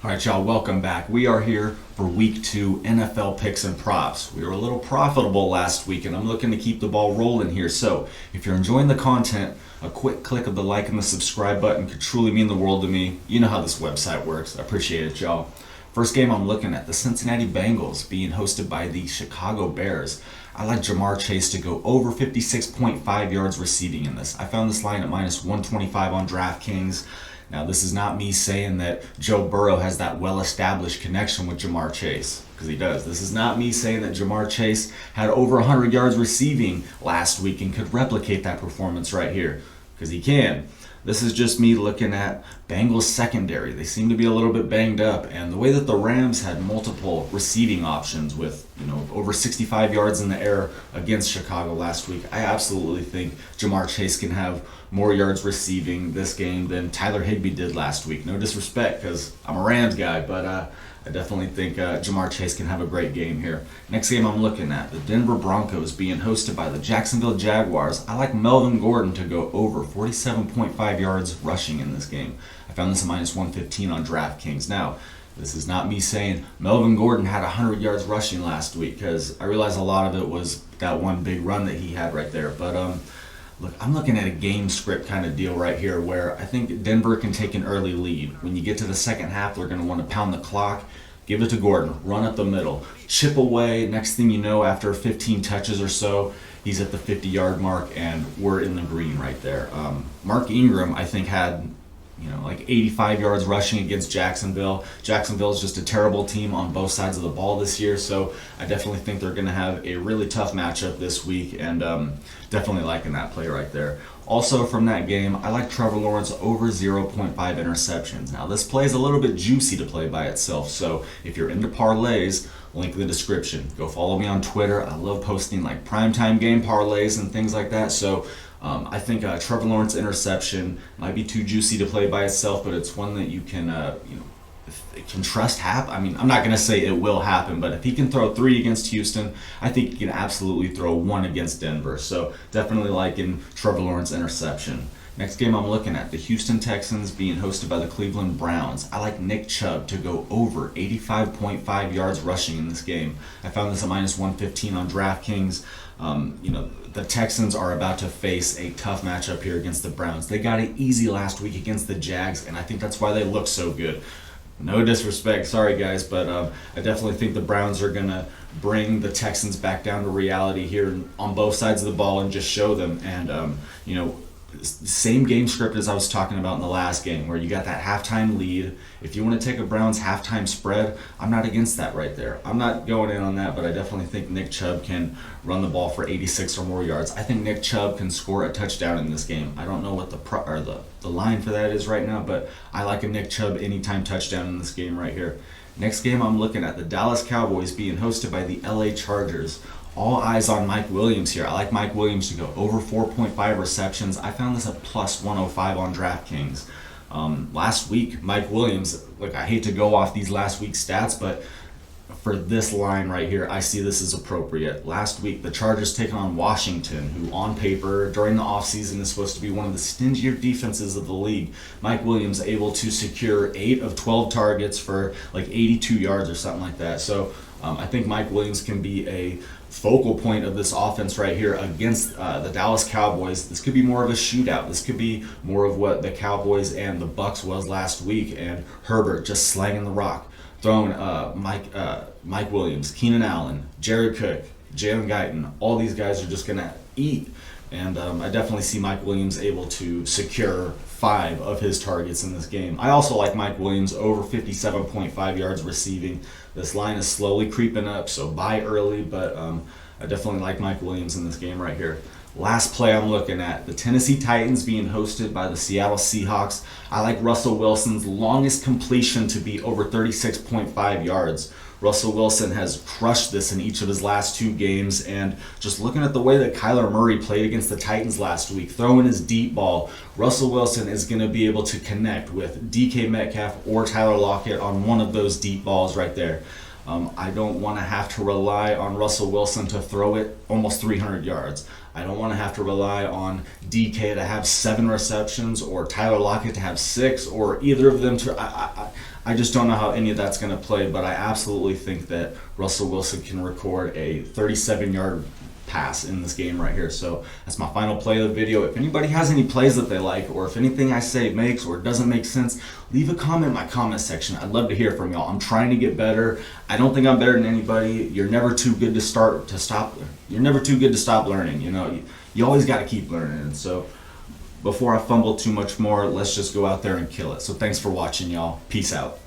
All right, y'all, welcome back. We are here for week 2 NFL picks and props. We were a little profitable last week, and I'm looking to keep the ball rolling here. So if you're enjoying the content, a quick click of the like and the subscribe button could truly mean the world to me. You know how this website works. I appreciate it, y'all. First game I'm looking at, the Cincinnati Bengals being hosted by the Chicago Bears. I like Jamar Chase to go over 56.5 yards receiving in this. I found this line at minus 125 on DraftKings. Now, this is not me saying that Joe Burrow has that well-established connection with Jamar Chase, because he does. This is not me saying that Jamar Chase had over 100 yards receiving last week and could replicate that performance right here, because he can. This is just me looking at Bengals secondary. They seem to be a little bit banged up, and the way that the Rams had multiple receiving options with, over 65 yards in the air against Chicago last week, I absolutely think Jamar Chase can have more yards receiving this game than Tyler Higbee did last week. No disrespect, because I'm a Rams guy, but I definitely think Jamar Chase can have a great game here. Next game I'm looking at, the Denver Broncos being hosted by the Jacksonville Jaguars. I like Melvin Gordon to go over 47.5 yards rushing in this game. I found this at minus 115 on DraftKings. Now, this is not me saying Melvin Gordon had 100 yards rushing last week, because I realize a lot of it was that one big run that he had right there. But look, I'm looking at a game script kind of deal right here where I think Denver can take an early lead. When you get to the second half, they're going to want to pound the clock. Give it to Gordon. Run up the middle. Chip away. Next thing you know, after 15 touches or so, he's at the 50-yard mark, and we're in the green right there. Mark Ingram, I think, had like 85 yards rushing against Jacksonville. Jacksonville's just a terrible team on both sides of the ball this year, so I definitely think they're going to have a really tough matchup this week, and definitely liking that play right there. Also from that game, I like Trevor Lawrence over 0.5 interceptions. Now, this play is a little bit juicy to play by itself, so if you're into parlays, link in the description. Go follow me on Twitter. I love posting like primetime game parlays and things like that, so I think Trevor Lawrence interception might be too juicy to play by itself, but it's one that you can, can trust happen. I mean, I'm not going to say it will happen, but if he can throw 3 against Houston, I think he can absolutely throw 1 against Denver. So definitely liking Trevor Lawrence interception. Next game I'm looking at, the Houston Texans being hosted by the Cleveland Browns. I like Nick Chubb to go over 85.5 yards rushing in this game. I found this at minus 115 on DraftKings. The Texans are about to face a tough matchup here against the Browns. They got it easy last week against the Jags, and I think that's why they look so good. No disrespect, sorry guys, but I definitely think the Browns are going to bring the Texans back down to reality here on both sides of the ball and just show them. And, same game script as I was talking about in the last game, where you got that halftime lead. If you want to take a Browns halftime spread, I'm not against that right there. I'm not going in on that, but I definitely think Nick Chubb can run the ball for 86 or more yards. I think Nick Chubb can score a touchdown in this game. I don't know what the line for that is right now, but I like a Nick Chubb anytime touchdown in this game right here. Next game I'm looking at, the Dallas Cowboys being hosted by the LA Chargers. All eyes on Mike Williams here. I like Mike Williams to go over 4.5 receptions. I found this at plus 105 on DraftKings. Last week, Mike Williams, look, I hate to go off these last week's stats, but for this line right here, I see this as appropriate. Last week, the Chargers taking on Washington, who on paper, during the offseason, is supposed to be one of the stingier defenses of the league. Mike Williams able to secure 8 of 12 targets for like 82 yards or something like that. So I think Mike Williams can be a focal point of this offense right here against the Dallas Cowboys. This could be more of a shootout. This could be more of what the Cowboys and the Bucs was last week, and Herbert just slanging the rock, throwing Mike Williams, Keenan Allen, Jared Cook, Jalen Guyton. All these guys are just going to eat, and I definitely see Mike Williams able to secure 5 of his targets in this game. I also like Mike Williams over 57.5 yards receiving. This line is slowly creeping up, so buy early, but I definitely like Mike Williams in this game right here. Last play I'm looking at, the Tennessee Titans being hosted by the Seattle Seahawks. I like Russell Wilson's longest completion to be over 36.5 yards. Russell Wilson has crushed this in each of his last 2 games, and just looking at the way that Kyler Murray played against the Titans last week, throwing his deep ball, Russell Wilson is going to be able to connect with DK Metcalf or Tyler Lockett on one of those deep balls right there. I don't want to have to rely on Russell Wilson to throw it almost 300 yards. I don't want to have to rely on DK to have 7 receptions or Tyler Lockett to have 6 or either of them to. I just don't know how any of that's going to play, but I absolutely think that Russell Wilson can record a 37-yard pass in this game right here. So that's my final play of the video. If anybody has any plays that they like, or if anything I say makes or doesn't make sense, leave a comment in my comment section. I'd love to hear from y'all. I'm trying to get better. I don't think I'm better than anybody. You're never too good to stop. You're never too good to stop learning. You always got to keep learning. And so before I fumble too much more, let's just go out there and kill it. So thanks for watching, y'all. Peace out.